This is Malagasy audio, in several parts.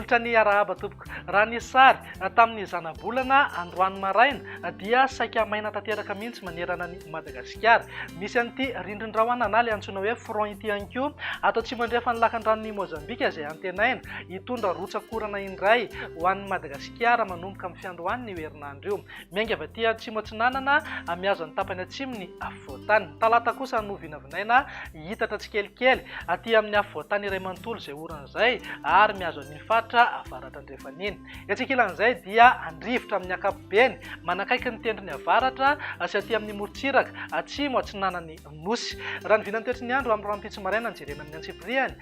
manolotra ny arahaba tompoko. Raha ny sary tamin'ny zanabolana androany maraina dia saika maina tanteraka mihitsy manerana ny Madagasikara. Misy an'ity rindrin-drahona na le antsoina hoe front ity ihany koa ato atsimo andrefa ny lakan-dranon'ny Mozambika izay antenaina hitondra rotsakorana indray ho an'ny Madagasikara manomboka amin'ny fiandroan'ny herinandro io. Miainga avy aty atsimo atsinanana mihazo ny tapany atsimo ny afovoantany. Talata kosa no vinavinaina hitatra tsikelikely aty amin'ny afovoantany iray manontolo izay oran'izay ary mihazo ny fatra avaratra andrefaniny. Etsikilan'izay dia andrivotra amin'ny ankapobeny manakaiky ny tendrony avaratra sy aty amin'ny morontsiraka atsimo atsinanany nosy. Raha ny vinany toetriny andro amin'ny rampitso maraina jerena amin'ny antsipriany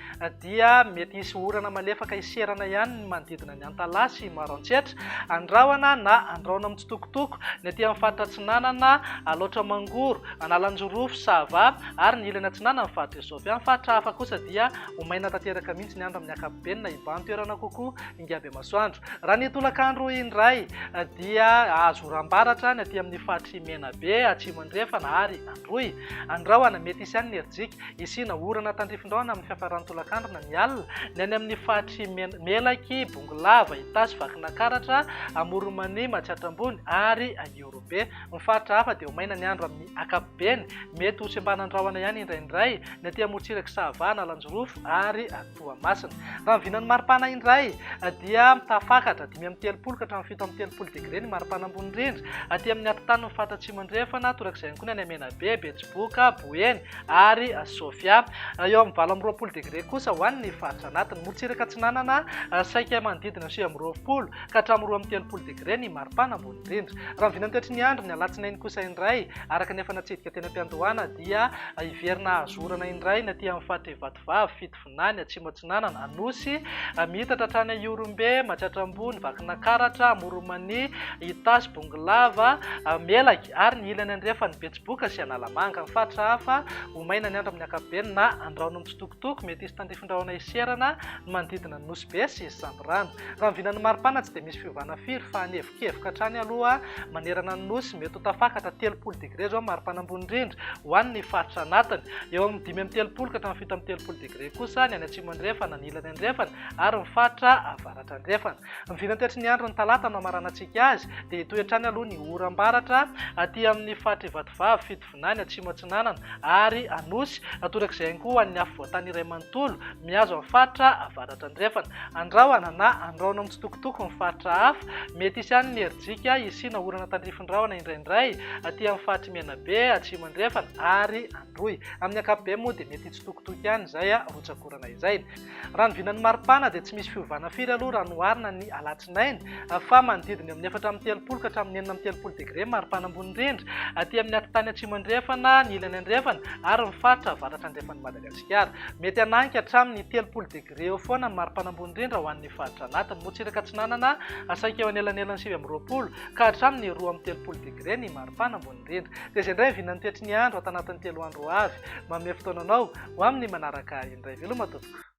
dia mety hisy orana malefaka iserana ihany ny manodidina ny Antalasy Maroantsetra, Andrahoana na Andrahoana mitsitokotoko ny aty amin'ny faritra atsinanana Loatra Mangoro, Analanjorofo, Sava ary ny ilany atsinanana amin'ny faritra Esofia. Amin'ny faritra hafa kosa dia ho maina tanteraka mihitsy ny andro amin'ny ankapobeny na iban'ny toerana kokoa ingaby masoandro. Raha ny tolakandro indray dia azo oram-baratra ny aty amin'ny faritry Menabe, atsimo andrefana ary Androy. Andrahoana mety hisy ihany ny Erjika isina orana tandrifin-drahona amin'ny fiafaran'ny tolakandro na ny alina ny any amin'ny faritry Melaky, Bongolava, Itasy, Vakinakaratra, Moromany, Matsiatrambony ary Iorobe. Ny faritra hafa dia ho maina ny andro amin'ny ankapobeny mety ho tsembanan-drahona ihany indraindray ny aty morontsiraka Sava, Analanjorofo ary Toamasina. Raha ny vinan'ny maripana indray dia mitafakatra 5 ka hatramin'ny 7 degré ny maripana ambony rindra aty amin'ny atotany ny faritra atsimo andrefana torak'izay ihany koa ny any Menabe, Betsiboka, Boeny ary Sofia. Eo amin'ny 20 degré kosa ho an'ny faritra anatiny. Morontsiraka atsinanana saika manodidina 20 ka hatramin'ny 13 degré ny maripana ambony rindra. Raha ny vinany toetriny andro ny alatsinainy kosa indray araka nefa natsidika teny am-piandohana dia iverina azorana indray ny aty amin'ny faritra Ivatovavy, Fitovinany, atsimo atsinanana, Anosy, mihitatra hatrany Iorombe, Matsiatrambony, Vakinakaratra, Moromany, Itasy, Bongolava, Melaky ary ny ilany andrefa ny Betsiboka sy Analamanga. Ny faritra hafa ho maina ny andro amin'ny ankapobeny na Andrahoana mitsitokotoko mety hisy tandrifin-drahona iserana ny manodidina ny Nosy sy Samborano. Raha ny vinan'ny maripana tsy dia misy fiovana firy fa hanevokevoka hatrany aloha manerana ny Nosy mety ho tafakatra 30 degré zao maripana ambony rindra ho an'ny faritra anatiny. Eo amin'ny 5 ka hatramin'ny 7 degré kosa ny any atsimo andrefana, ny ilany andrefana ary ny faritra avaratra andrefana. Ny vinany toetriny andro ny talata no amarana antsika azy dia hitoetrany aloha ny oram-baratra aty amin'ny faritra Ivatovavy, Fitovinany, atsimo atsinanana ary Anosy torak'izay ihany koa an'ny afovoantany iray manontolo mihazo amin'ny faritra avaratra andrefana. Andrahoana na Andrahoana mitsitokotoko ny faritra hafa mety hisy ihany ny Erjika isina orana tandrifin-drahona indraindray aty amin'ny faritra Menabe, atsimo andrefana ary Androy. Amin'ny ankapobeny moa dia mety hitsitokotoko ihany izay rotsakorana izay. Raha ny vinan'ny maripana dia tsy misy fiovana firy aloha raha noharina ny alatsinainy fa manodidina amin'ny 4 ka hatramin'ny 30 degré maripana ambony rindra aty amin'ny atotany atsimo andrefana, ny ilany andrefana ary ny faritra avaratra andrefan'ny Madagasikara. Mety hananky hatramin'ny 30 degré eo foana ny maripana ambony rindra ho an'ny faritra anatiny. Morontsiraka atsinanana saika eo anelanelan'ny 20 ka hatramin'ny 30 degré ny maripana ambony rindra. Dia izay indray vinan'ny toetriny andro atao anatin'ny 3 andro avy. Manome fotoananao ho amin'ny manaraka indray. Veloma tompoko.